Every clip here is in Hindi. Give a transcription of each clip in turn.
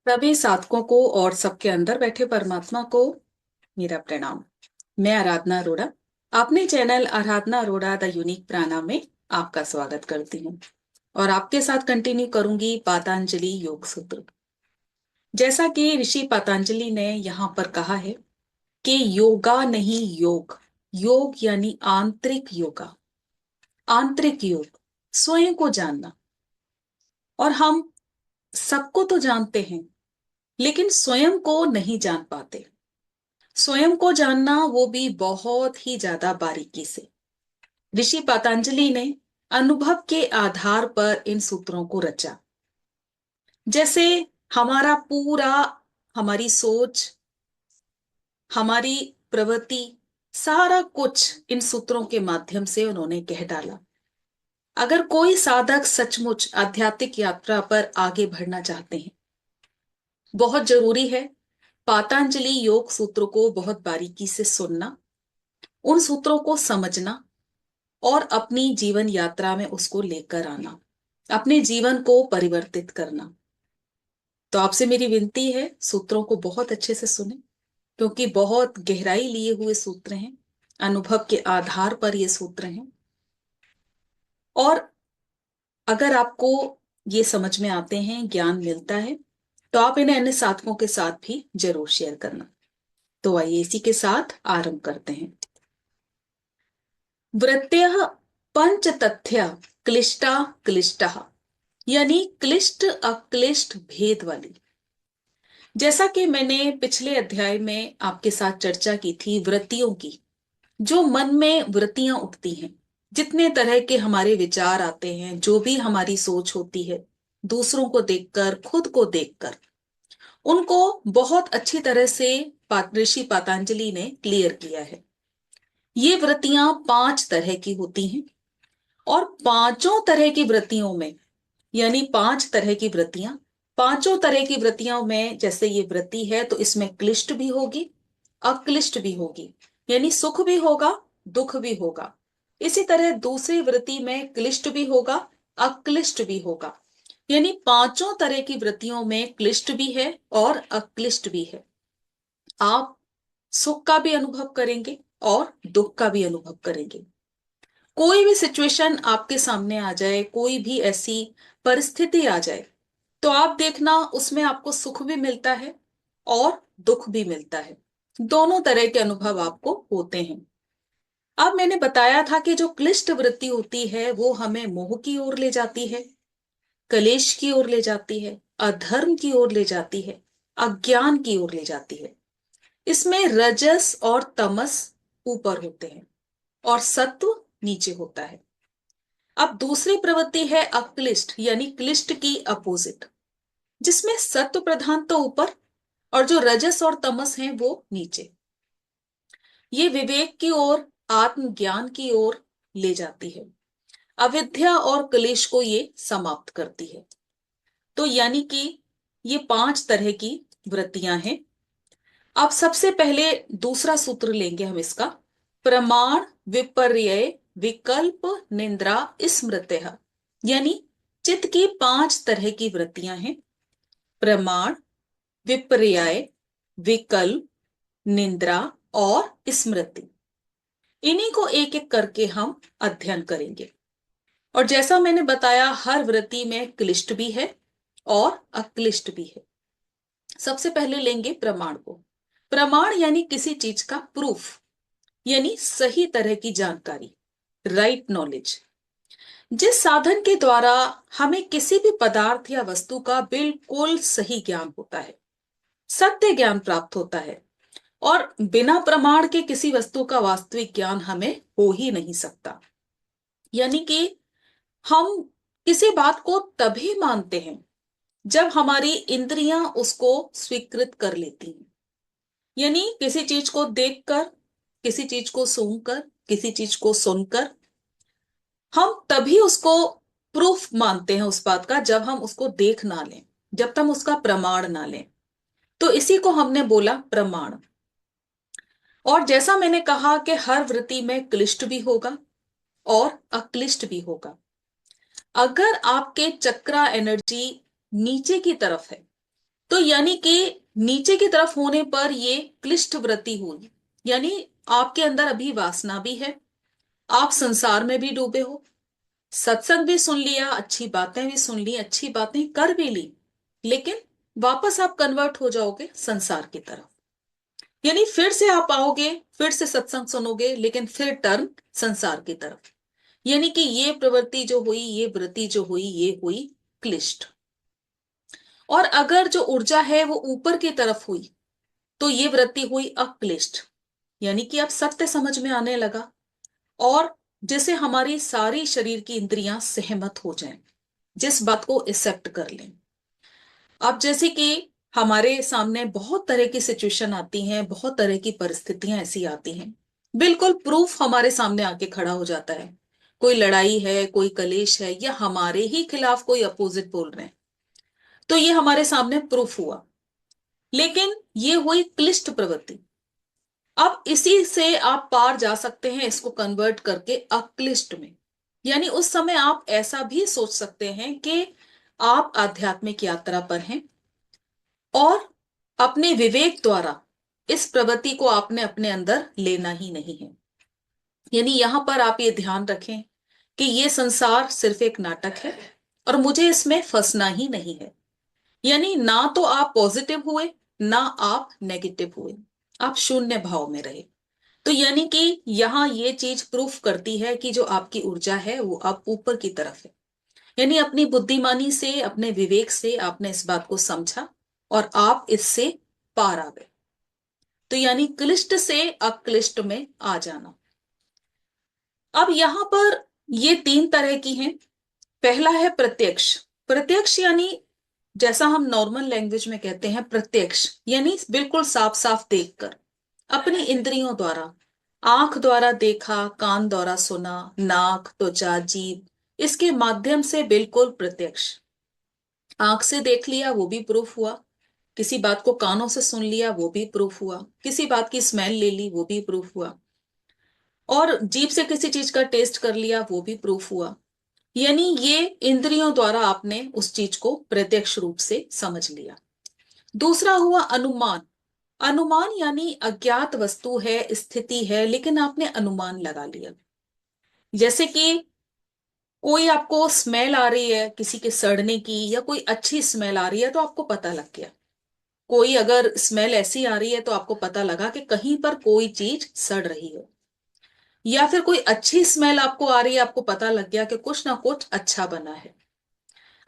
सभी साधकों को और सबके अंदर बैठे परमात्मा को मेरा प्रणाम। मैं आराधना अरोड़ा अपने channel Aradhana Arora the unique Pranayama में आपका स्वागत करती हूँ और आपके साथ कंटिन्यू करूंगी पतंजलि योग सूत्र। जैसा कि ऋषि पतंजलि ने यहाँ पर कहा है कि योगा नहीं योग, योग यानी आंतरिक योगा, आंतरिक योग, स्वयं को जानना। और हम सबको तो जानते हैं लेकिन स्वयं को नहीं जान पाते। स्वयं को जानना वो भी बहुत ही ज्यादा बारीकी से। ऋषि पतंजलि ने अनुभव के आधार पर इन सूत्रों को रचा। जैसे हमारा पूरा, हमारी सोच, हमारी प्रवृत्ति, सारा कुछ इन सूत्रों के माध्यम से उन्होंने कह डाला। अगर कोई साधक सचमुच आध्यात्मिक यात्रा पर आगे बढ़ना चाहते हैं, बहुत जरूरी है पतंजलि योग सूत्रों को बहुत बारीकी से सुनना, उन सूत्रों को समझना और अपनी जीवन यात्रा में उसको लेकर आना, अपने जीवन को परिवर्तित करना। तो आपसे मेरी विनती है सूत्रों को बहुत अच्छे से सुने, क्योंकि बहुत गहराई लिए हुए सूत्र हैं, अनुभव के आधार पर ये सूत्र हैं। और अगर आपको ये समझ में आते हैं, ज्ञान मिलता है, तो आप इन्हें अन्य साधकों के साथ भी जरूर शेयर करना। तो आइए इसी के साथ आरंभ करते हैं। वृत्तयः पंचतथ्या क्लिष्टा क्लिष्टः, यानी क्लिष्ट अक्लिष्ट भेद वाली। जैसा कि मैंने पिछले अध्याय में आपके साथ चर्चा की थी वृत्तियों की, जो मन में वृत्तियां उठती हैं, जितने तरह के हमारे विचार आते हैं, जो भी हमारी सोच होती है, दूसरों को देखकर, खुद को देखकर, उनको बहुत अच्छी तरह से ऋषि पतंजलि ने क्लियर किया है। ये वृत्तियां 5 तरह की होती हैं और पांचों तरह की वृत्तियों में, यानी 5 तरह की वृत्तियां, पांचों तरह की वृत्तियों में जैसे ये वृत्ति है तो इसमें क्लिष्ट भी होगी, अक्लिष्ट भी होगी, यानी सुख भी होगा, दुख भी होगा। इसी तरह दूसरी वृत्ति में क्लिष्ट भी होगा, अक्लिष्ट भी होगा, यानी पांचों तरह की वृत्तियों में क्लिष्ट भी है और अक्लिष्ट भी है। आप सुख का भी अनुभव करेंगे और दुख का भी अनुभव करेंगे। कोई भी सिचुएशन आपके सामने आ जाए, कोई भी ऐसी परिस्थिति आ जाए, तो आप देखना उसमें आपको सुख भी मिलता है और दुख भी मिलता है। दोनों तरह के अनुभव आपको होते हैं। अब मैंने बताया था कि जो क्लिष्ट वृत्ति होती है वो हमें मोह की ओर ले जाती है, कलेश की ओर ले जाती है, अधर्म की ओर ले जाती है, अज्ञान की ओर ले जाती है। इसमें रजस और तमस ऊपर होते हैं और सत्व नीचे होता है। अब दूसरी प्रवृत्ति है अक्लिष्ट, यानी क्लिष्ट की अपोजिट, जिसमें सत्व प्रधान तो ऊपर और जो रजस और तमस हैं वो नीचे। ये विवेक की ओर, आत्मज्ञान की ओर ले जाती है। अविद्या और क्लेश को ये समाप्त करती है। तो यानी कि ये 5 तरह की वृत्तियां हैं। अब सबसे पहले दूसरा सूत्र लेंगे हम इसका, प्रमाण विपर्यय विकल्प निंद्रा स्मृतयः, यानी चित्त की 5 तरह की वृत्तियां हैं, प्रमाण, विपर्यय, विकल्प, निंद्रा और स्मृति। इन्हीं को एक एक करके हम अध्ययन करेंगे। और जैसा मैंने बताया हर वृत्ति में क्लिष्ट भी है और अक्लिष्ट भी है। सबसे पहले लेंगे प्रमाण को। प्रमाण यानी किसी चीज का प्रूफ, यानी सही तरह की जानकारी, राइट नॉलेज। जिस साधन के द्वारा हमें किसी भी पदार्थ या वस्तु का बिल्कुल सही ज्ञान होता है, सत्य ज्ञान प्राप्त होता है, और बिना प्रमाण के किसी वस्तु का वास्तविक ज्ञान हमें हो ही नहीं सकता। यानी कि हम किसी बात को तभी मानते हैं जब हमारी इंद्रियां उसको स्वीकृत कर लेती हैं। यानी किसी चीज को देखकर, किसी चीज को सूंघकर, किसी चीज को सुनकर हम तभी उसको प्रूफ मानते हैं उस बात का, जब हम उसको देख ना लें, जब तक हम उसका प्रमाण ना लें। तो इसी को हमने बोला प्रमाण। और जैसा मैंने कहा कि हर वृत्ति में क्लिष्ट भी होगा और अक्लिष्ट भी होगा। अगर आपके चक्रा एनर्जी नीचे की तरफ है, तो यानी कि नीचे की तरफ होने पर ये क्लिष्ट वृत्ति हुई, यानी आपके अंदर अभी वासना भी है, आप संसार में भी डूबे हो, सत्संग भी सुन लिया, अच्छी बातें भी सुन ली, अच्छी बातें कर भी ली, लेकिन वापस आप कन्वर्ट हो जाओगे संसार की तरफ। यानी फिर से आप आओगे, फिर से सत्संग सुनोगे, लेकिन फिर टर्न संसार की तरफ। यानी कि ये प्रवृत्ति जो हुई, ये वृत्ति जो हुई, ये हुई क्लिष्ट। और अगर जो ऊर्जा है वो ऊपर की तरफ हुई तो ये वृत्ति हुई अक्लिष्ट। यानी कि अब सत्य समझ में आने लगा, और जैसे हमारी सारी शरीर की इंद्रियां सहमत हो जाएं, जिस बात को एक्सेप्ट कर लें। अब जैसे कि हमारे सामने बहुत तरह की सिचुएशन आती हैं, बहुत तरह की परिस्थितियां ऐसी आती हैं, बिल्कुल प्रूफ हमारे सामने आके खड़ा हो जाता है। कोई लड़ाई है, कोई कलेश है, या हमारे ही खिलाफ कोई अपोजिट बोल रहे हैं, तो ये हमारे सामने प्रूफ हुआ, लेकिन ये हुई क्लिष्ट प्रवृत्ति। अब इसी से आप पार जा सकते हैं, इसको कन्वर्ट करके अक्लिष्ट में। यानी उस समय आप ऐसा भी सोच सकते हैं कि आप आध्यात्मिक यात्रा पर हैं, और अपने विवेक द्वारा इस प्रवृत्ति को आपने अपने अंदर लेना ही नहीं है। यानी यहां पर आप ये ध्यान रखें कि ये संसार सिर्फ एक नाटक है, और मुझे इसमें फंसना ही नहीं है। यानी ना तो आप पॉजिटिव हुए, ना आप नेगेटिव हुए, आप शून्य भाव में रहे। तो यानी कि यहां ये चीज प्रूफ करती है कि जो आपकी ऊर्जा है वो अब ऊपर की तरफ है। यानी अपनी बुद्धिमानी से, अपने विवेक से आपने इस बात को समझा, और आप इससे पार आ गए। तो यानी क्लिष्ट से अक्लिष्ट में आ जाना। अब यहां पर ये तीन तरह की हैं। पहला है प्रत्यक्ष। प्रत्यक्ष यानी जैसा हम नॉर्मल लैंग्वेज में कहते हैं प्रत्यक्ष, यानी बिल्कुल साफ साफ देखकर, अपनी इंद्रियों द्वारा, आंख द्वारा देखा, कान द्वारा सुना, नाक, त्वचा, जीभ, इसके माध्यम से बिल्कुल प्रत्यक्ष। आंख से देख लिया वो भी प्रूफ हुआ, किसी बात को कानों से सुन लिया वो भी प्रूफ हुआ, किसी बात की स्मेल ले ली वो भी प्रूफ हुआ, और जीभ से किसी चीज का टेस्ट कर लिया वो भी प्रूफ हुआ। यानी ये इंद्रियों द्वारा आपने उस चीज को प्रत्यक्ष रूप से समझ लिया। दूसरा हुआ अनुमान। अनुमान यानी अज्ञात वस्तु है, स्थिति है, लेकिन आपने अनुमान लगा लिया। जैसे कि कोई आपको स्मेल आ रही है किसी के सड़ने की, या कोई अच्छी स्मेल आ रही है तो आपको पता लग गया। कोई अगर स्मेल ऐसी आ रही है तो आपको पता लगा कि कहीं पर कोई चीज सड़ रही है। या फिर कोई अच्छी स्मेल आपको आ रही है, आपको पता लग गया कि कुछ ना कुछ अच्छा बना है।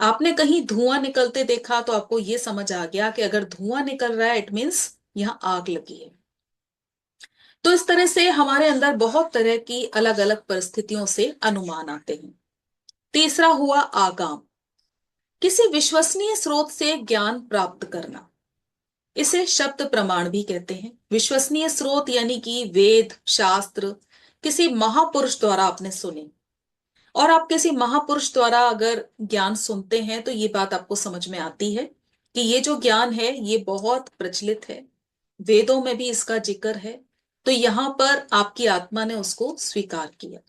आपने कहीं धुआं निकलते देखा तो आपको यह समझ आ गया कि अगर धुआं निकल रहा है इट मीन्स यहां आग लगी है। तो इस तरह से हमारे अंदर बहुत तरह की अलग अलग परिस्थितियों से अनुमान आते हैं। तीसरा हुआ आगाम। किसी विश्वसनीय स्रोत से ज्ञान प्राप्त करना, इसे शब्द प्रमाण भी कहते हैं। विश्वसनीय स्रोत यानी कि वेद शास्त्र किसी महापुरुष द्वारा आपने सुने, और आप किसी महापुरुष द्वारा अगर ज्ञान सुनते हैं तो ये बात आपको समझ में आती है कि ये जो ज्ञान है ये बहुत प्रचलित है, वेदों में भी इसका जिक्र है, तो यहां पर आपकी आत्मा ने उसको स्वीकार किया।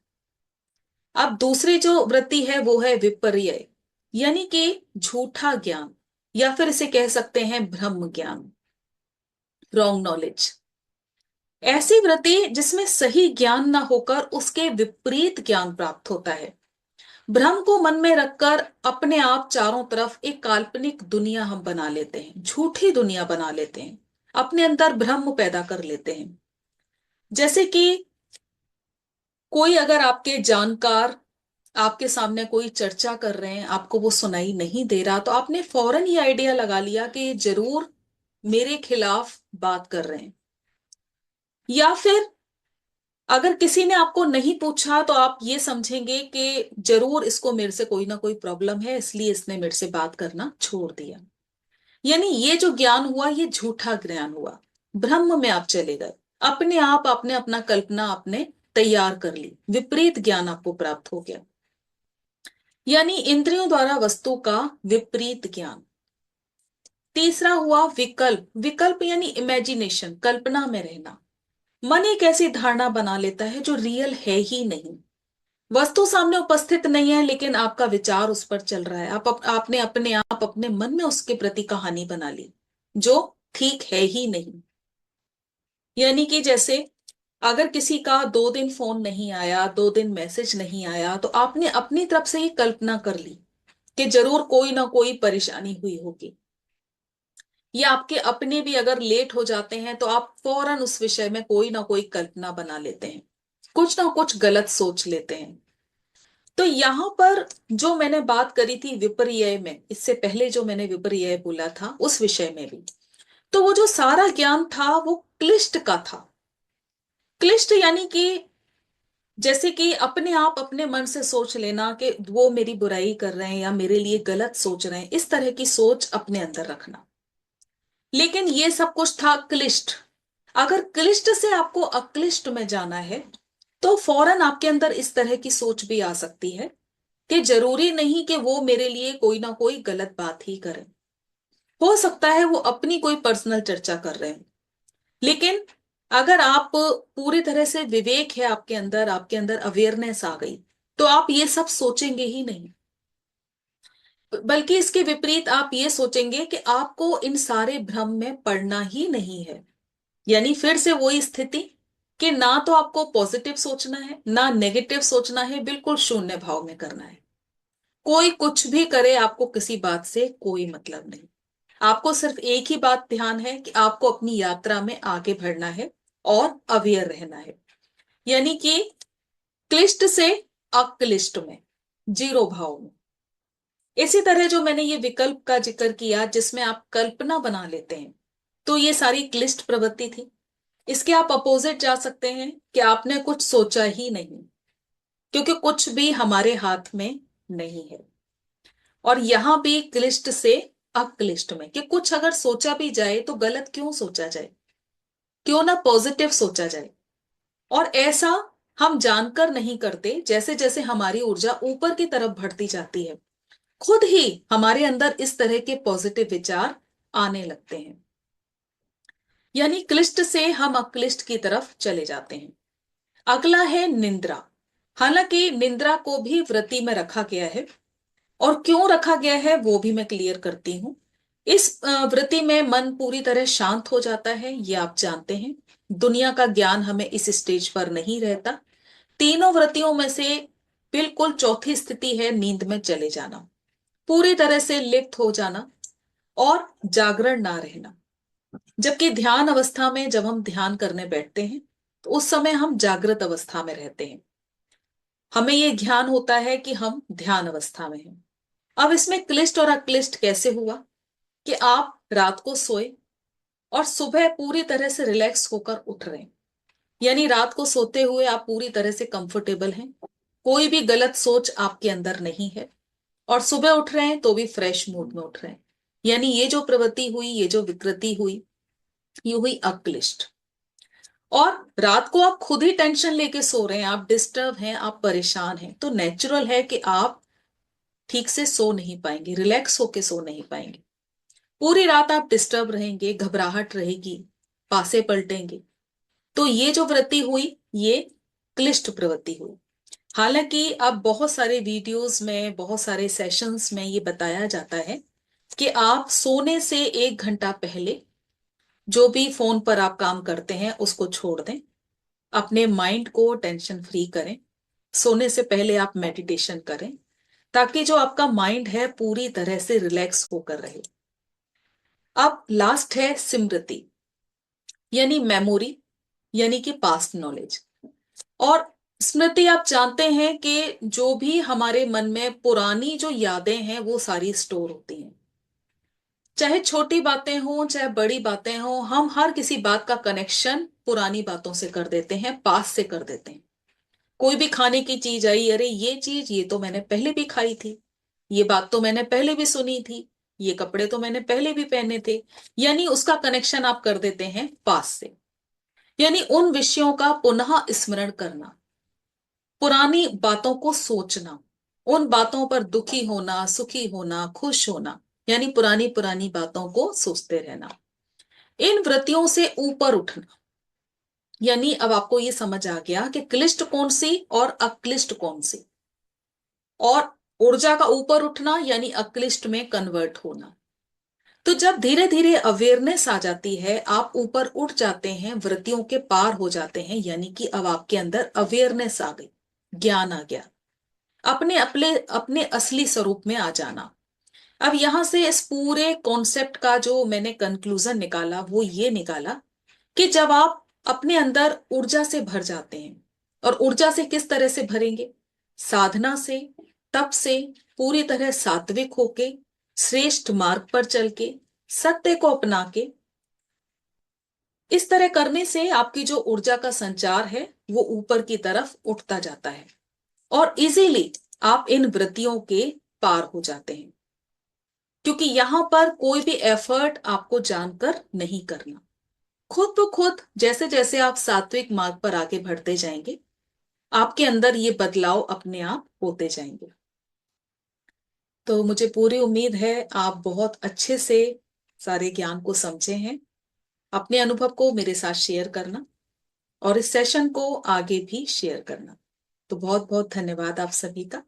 अब दूसरी जो वृत्ति है वो है विपर्य, यानी कि झूठा ज्ञान, या फिर इसे कह सकते हैं ब्रह्म ज्ञान, रॉन्ग नॉलेज। ऐसी वृत्ति जिसमें सही ज्ञान ना होकर उसके विपरीत ज्ञान प्राप्त होता है। भ्रम को मन में रखकर अपने आप चारों तरफ एक काल्पनिक दुनिया हम बना लेते हैं, झूठी दुनिया बना लेते हैं, अपने अंदर भ्रम पैदा कर लेते हैं। जैसे कि कोई अगर आपके जानकार आपके सामने कोई चर्चा कर रहे हैं, आपको वो सुनाई नहीं दे रहा, तो आपने फौरन ही आइडिया लगा लिया कि ये जरूर मेरे खिलाफ बात कर रहे हैं। या फिर अगर किसी ने आपको नहीं पूछा तो आप ये समझेंगे कि जरूर इसको मेरे से कोई ना कोई प्रॉब्लम है, इसलिए इसने मेरे से बात करना छोड़ दिया। यानी ये जो ज्ञान हुआ ये झूठा ज्ञान हुआ, ब्रह्म में आप चले गए, अपने आप आपने अपना कल्पना आपने तैयार कर ली, विपरीत ज्ञान आपको प्राप्त हो गया। यानी इंद्रियों द्वारा वस्तु का विपरीत ज्ञान। तीसरा हुआ विकल्प। विकल्प यानी इमेजिनेशन, कल्पना में रहना। मन एक ऐसी धारणा बना लेता है जो रियल है ही नहीं, वस्तु सामने उपस्थित नहीं है, लेकिन आपका विचार उस पर चल रहा है। आपने अपने आप अपने मन में उसके प्रति कहानी बना ली। जो ठीक है ही नहीं। यानी कि जैसे अगर किसी का 2 दिन फोन नहीं आया, 2 दिन मैसेज नहीं आया, तो आपने अपनी तरफ से ही कल्पना कर ली कि जरूर कोई ना कोई परेशानी हुई होगी। या आपके अपने भी अगर लेट हो जाते हैं तो आप फौरन उस विषय में कोई ना कोई कल्पना बना लेते हैं, कुछ ना कुछ गलत सोच लेते हैं। तो यहां पर जो मैंने बात करी थी विपर्यय में, इससे पहले जो मैंने विपर्यय बोला था उस विषय में भी, तो वो जो सारा ज्ञान था वो क्लिष्ट का था। क्लिष्ट यानी कि जैसे कि अपने आप अपने मन से सोच लेना कि वो मेरी बुराई कर रहे हैं या मेरे लिए गलत सोच रहे हैं, इस तरह की सोच अपने अंदर रखना। लेकिन ये सब कुछ था क्लिष्ट। अगर क्लिष्ट से आपको अक्लिष्ट में जाना है तो फौरन आपके अंदर इस तरह की सोच भी आ सकती है कि जरूरी नहीं कि वो मेरे लिए कोई ना कोई गलत बात ही करें। हो सकता है वो अपनी कोई पर्सनल चर्चा कर रहे हैं, लेकिन अगर आप पूरी तरह से विवेक है आपके अंदर अवेयरनेस आ गई, तो आप ये सब सोचेंगे ही नहीं। बल्कि इसके विपरीत आप ये सोचेंगे कि आपको इन सारे भ्रम में पड़ना ही नहीं है। यानी फिर से वही स्थिति कि ना तो आपको पॉजिटिव सोचना है ना नेगेटिव सोचना है, बिल्कुल शून्य भाव में करना है। कोई कुछ भी करे, आपको किसी बात से कोई मतलब नहीं। आपको सिर्फ एक ही बात ध्यान है कि आपको अपनी यात्रा में आगे बढ़ना है और अवेयर रहना है। यानी कि क्लिष्ट से अक्लिष्ट में, जीरो भाव में। इसी तरह जो मैंने ये विकल्प का जिक्र किया जिसमें आप कल्पना बना लेते हैं, तो ये सारी क्लिष्ट प्रवृत्ति थी। इसके आप अपोजिट जा सकते हैं कि आपने कुछ सोचा ही नहीं, क्योंकि कुछ भी हमारे हाथ में नहीं है। और यहां भी क्लिष्ट से अक्लिष्ट में, कि कुछ अगर सोचा भी जाए तो गलत क्यों सोचा जाए, क्यों ना पॉजिटिव सोचा जाए। और ऐसा हम जानकर नहीं करते। जैसे जैसे हमारी ऊर्जा ऊपर की तरफ बढ़ती जाती है, खुद ही हमारे अंदर इस तरह के पॉजिटिव विचार आने लगते हैं। यानी क्लिष्ट से हम अक्लिष्ट की तरफ चले जाते हैं। अगला है निंद्रा। हालांकि निंद्रा को भी वृत्ति में रखा गया है, और क्यों रखा गया है वो भी मैं क्लियर करती हूं। इस वृत्ति में मन पूरी तरह शांत हो जाता है, ये आप जानते हैं। दुनिया का ज्ञान हमें इस स्टेज पर नहीं रहता। तीनों वृत्तियों में से बिल्कुल चौथी स्थिति है नींद में चले जाना, पूरी तरह से लिप्त हो जाना और जागरण ना रहना। जबकि ध्यान अवस्था में जब हम ध्यान करने बैठते हैं तो उस समय हम जागृत अवस्था में रहते हैं, हमें ये ज्ञान होता है कि हम ध्यान अवस्था में हैं। अब इसमें क्लिष्ट और अक्लिष्ट कैसे हुआ कि आप रात को सोए और सुबह पूरी तरह से रिलैक्स होकर उठ रहे हैं। यानी रात को सोते हुए आप पूरी तरह से कंफर्टेबल हैं, कोई भी गलत सोच आपके अंदर नहीं है, और सुबह उठ रहे हैं तो भी फ्रेश मूड में उठ रहे हैं। यानी ये जो प्रवृत्ति हुई, ये जो विकृति हुई, ये हुई अक्लिष्ट। और रात को आप खुद ही टेंशन लेके सो रहे हैं, आप डिस्टर्ब हैं, आप परेशान हैं, तो नेचुरल है कि आप ठीक से सो नहीं पाएंगे, रिलैक्स होके सो नहीं पाएंगे। पूरी रात आप डिस्टर्ब रहेंगे, घबराहट रहेगी, पासे पलटेंगे। तो ये जो वृत्ति हुई, ये क्लिष्ट प्रवृत्ति हुई। हालांकि अब बहुत सारे वीडियोस में, बहुत सारे सेशंस में ये बताया जाता है कि आप सोने से 1 घंटा पहले जो भी फोन पर आप काम करते हैं उसको छोड़ दें, अपने माइंड को टेंशन फ्री करें। सोने से पहले आप मेडिटेशन करें, ताकि जो आपका माइंड है पूरी तरह से रिलैक्स होकर रहे। अब लास्ट है स्मृति, यानी मेमोरी, यानी कि पास्ट नॉलेज। और स्मृति आप जानते हैं कि जो भी हमारे मन में पुरानी जो यादें हैं वो सारी स्टोर होती हैं। चाहे छोटी बातें हों चाहे बड़ी बातें हों, हम हर किसी बात का कनेक्शन पुरानी बातों से कर देते हैं, पास से कर देते हैं। कोई भी खाने की चीज आई, अरे ये चीज ये तो मैंने पहले भी खाई थी, ये बात तो मैंने पहले भी सुनी थी, ये कपड़े तो मैंने पहले भी पहने थे। यानी उसका कनेक्शन आप कर देते हैं पास से। यानी उन विषयों का पुनः स्मरण करना, पुरानी बातों को सोचना, उन बातों पर दुखी होना, सुखी होना, खुश होना, यानी पुरानी पुरानी बातों को सोचते रहना। इन वृत्तियों से ऊपर उठना। यानी अब आपको ये समझ आ गया कि क्लिष्ट कौन सी और अक्लिष्ट कौन सी। और ऊर्जा का ऊपर उठना यानी अक्लिष्ट में कन्वर्ट होना। तो जब धीरे धीरे अवेयरनेस आ जाती है, आप ऊपर उठ जाते हैं, वृत्तियों के पार हो जाते हैं, यानी कि अब आपके अंदर अवेयरनेस आ गई, ज्ञान आ गया, अपने अपने अपने असली स्वरूप में आ जाना। अब यहां से इस पूरे कॉन्सेप्ट का जो मैंने कंक्लूजन निकाला वो ये निकाला कि जब आप अपने अंदर ऊर्जा से भर जाते हैं, और ऊर्जा से किस तरह से भरेंगे? साधना से, तप से, पूरी तरह सात्विक होके, श्रेष्ठ मार्ग पर चल के, सत्य को अपना के। इस तरह करने से आपकी जो ऊर्जा का संचार है वो ऊपर की तरफ उठता जाता है, और इजीली आप इन वृत्तियों के पार हो जाते हैं, क्योंकि यहां पर कोई भी एफर्ट आपको जानकर नहीं करना। खुद ब खुद जैसे जैसे आप सात्विक मार्ग पर आगे बढ़ते जाएंगे, आपके अंदर ये बदलाव अपने आप होते जाएंगे। तो मुझे पूरी उम्मीद है आप बहुत अच्छे से सारे ज्ञान को समझे हैं। अपने अनुभव को मेरे साथ शेयर करना, और इस सेशन को आगे भी शेयर करना। तो बहुत बहुत धन्यवाद आप सभी का।